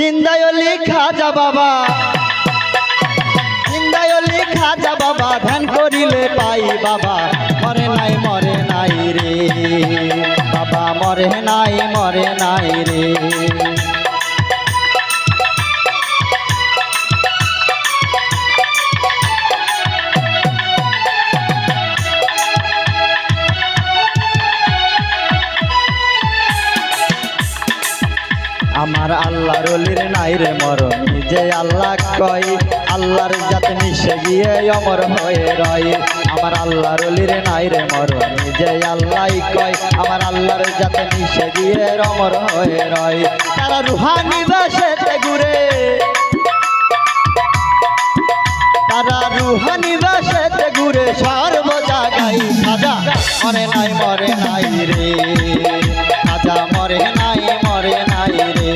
জিন্দায়লি খাজা বাবা, জিন্দায়লি খাজা বাবা, ধ্যান করিলে পাই বাবা। মরে নাই রে বাবা, মরে নাই রে। আমার আল্লাহর অলির নাই রে মরণ, নিজে আল্লাহ কয় আল্লাহর জাত মিশে গিয়ে অমর হয়ে রয়। আমার আল্লাহর অলির নাই রে মরণ, নিজে আল্লাহ কয় আমার আল্লাহর জাত মিশে গিয়ে অমর হয়ে রয়। তারা রুহানি বেশেতে ঘুরে, তারা রুহানি বেশেতে ঘুরে সর্ব জায়গায় খাজা মরে নাই রে, খাজা মরে নাই রে।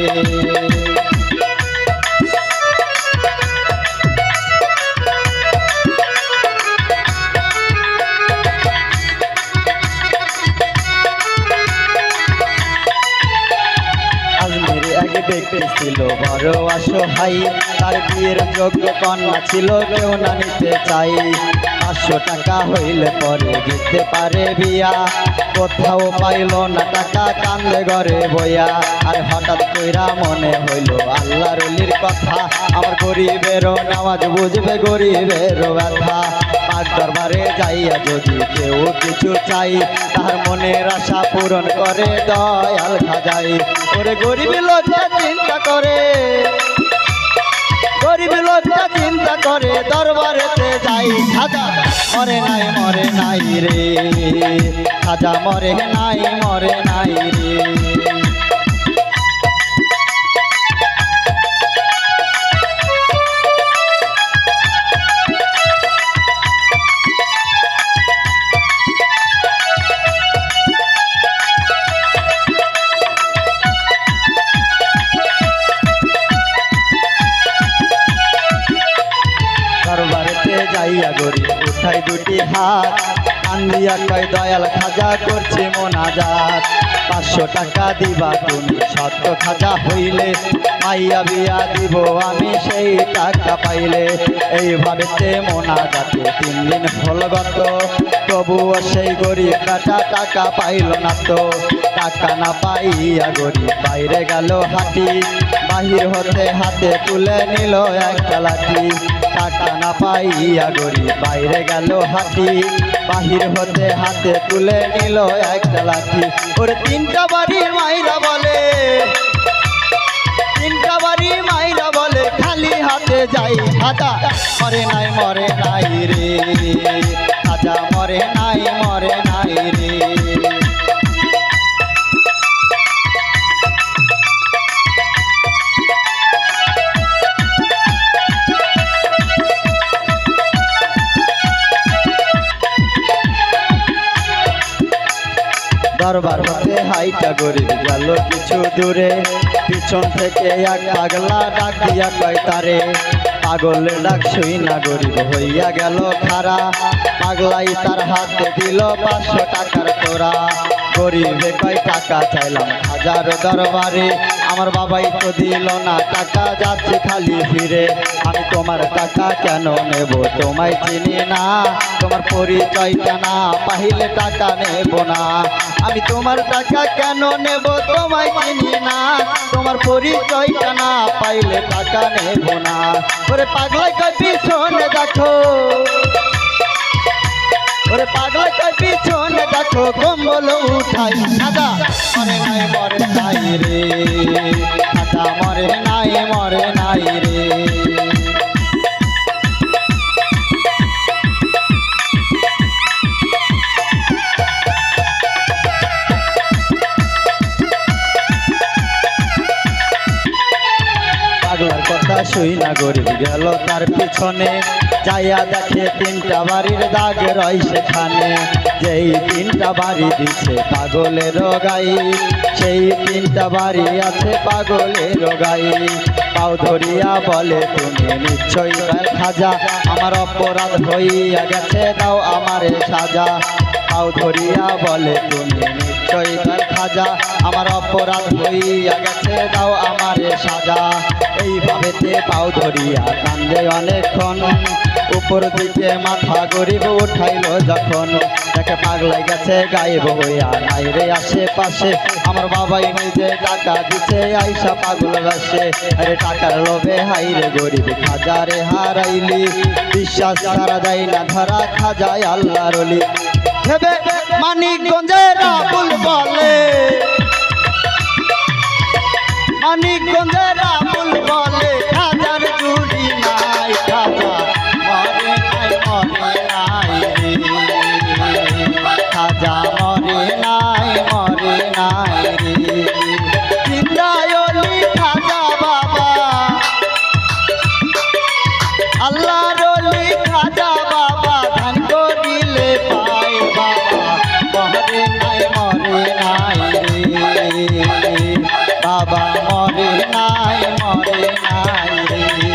আজমিরে এক ব্যক্তি ছিল বড় অসহায়, তার বিয়ের যোগ্য কন্যা ছিল কেউ না নিতে চাই। 500 টাকা হইলে পরে দিতে পারে বিয়া, কোথাও পাইল না টাকা কান্দে ঘরে বইয়া। আর হঠাৎ কইরা মনে হইল আল্লাহর অলির কথা, আমার গরিবেরও নামাজ বুঝবে গরিবেরও ব্যথা। পাক দরবারে যাইয়া যদি কেউ কিছু চাই, তার মনের আশা পূরণ করে দয়াল খাজাই। ওরে গরিব লোকটা চিন্তা করে, গরিব লোকটা চিন্তা করে দরবারেতে যাই। খাজা মরে নাই রে, খাজা মরে নাই রে। দরবারেতে যাইয়া গরি উঠাই দুটি হাত, কান্দিয়া কয় দয়াল খাজা করছে মোনাজাত। 500 টাকা দিবা তুমি সত্য খাজা হইলে, মাইয়া বিয়া দিব আমি সেই টাকা পাইলে। এইভাবেতে মোনাজাতে 3 দিন হল গত, তবুও সেই গরিব বেটা টাকা পাইল না তো। টাকা না পাইয়া গরিব বাইরে গেল হাঁটি, বাহির হতে হাতে তুলে নিল একটা লাঠি। টাকা না পাইয়া গরিব বাইরে গেল হাঁটি, বাহির হতে হাতে তুলে নিল একটা লাঠি। ওরে 3টা বাড়ি মাইরা বলে, 3টা বাড়ি মাইরা বলে খালি হাতে যাই। খাজা মরে নাই রে, খাজা মরে নাই রে। দরবার হতে হাইটা গরিব গেল কিছু দূরে, পিছন থেকে এক পাগলা ডাক দিয়া কয় তারে। পাগলের ডাক শুই না গরিব হইয়া গেল খারা, পাগলাই তার হাতে দিল 500 টাকার তোরা। গরিবে কয় টাকা চাইলাম খাজার দরবারে, আমার বাবাই তো দিল না টাকা, যাচ্ছি খালি ফিরে। আমি তোমার টাকা কেন নেব, তোমায় চিনি না, তোমার পরিচয়টা না পাইলে টাকা নেব না। আমি তোমার টাকা কেন নেব, তোমায় চিনি না, তোমার পরিচয়টা না পাইলে টাকা নেব না। ওরে পাগলা কয় পিছনে দেখো, ওরে পাগলা কয় পিছনে দেখো, কম্বল উঠাই। খাজা মরে নাই রে, খাজা মরে নাই রে। পাগলার কথা শুই না গরিব গেল তার পিছনে, যাইয়া দেখে 3টা বাড়ির দাগ রয় সেখানে। যেই 3টা বাড়ি দিছে পাগলের গাই, সেই 3টা বাড়ি আছে পাগলের গাই। পাও ধরিয়া বলে তুমি নিশ্চয়ই খাজা, আমার অপরাধ হইয়া গেছে দাও আমারে সাজা। পাও ধরিয়া বলে তুমি নিশ্চয়ই তার খাজা, আমার অপরাধ হইয়া গেছে দাও আমারে সাজা। এইভাবেতে পাও ধরিয়া কান্দে অনেকক্ষণ, উপর দিকে মাথা গরিব উঠাইল যখন, তাকে পাগলাই গেছে গায়েব হইয়া নাই রে আশেপাশে, আমার বাবাই নিজে টাকা দিছে আইসা পাগল বাসে। আরে টাকার লোভে হাইরে গরিব খাজারে হারাইলি, বিশ্বাস ছাড়া যায় না ধরা খাজায় আল্লাহর ওলি। ভেবে মানিকগঞ্জের রাবুল বলে, মানিকগঞ্জের রাবুল বলে খাজার জুড়ি নাই, খাজা মরে নাই মরে নাই রে, খাজা মরে নাই মরে নাই রে। জিন্দায়লি খাজা বাবা, আল্লাহর ওলি খাজা বাবা, ধান করিলে পায় বাবা, মরে নাই রে বাবা, মরে নাই রে।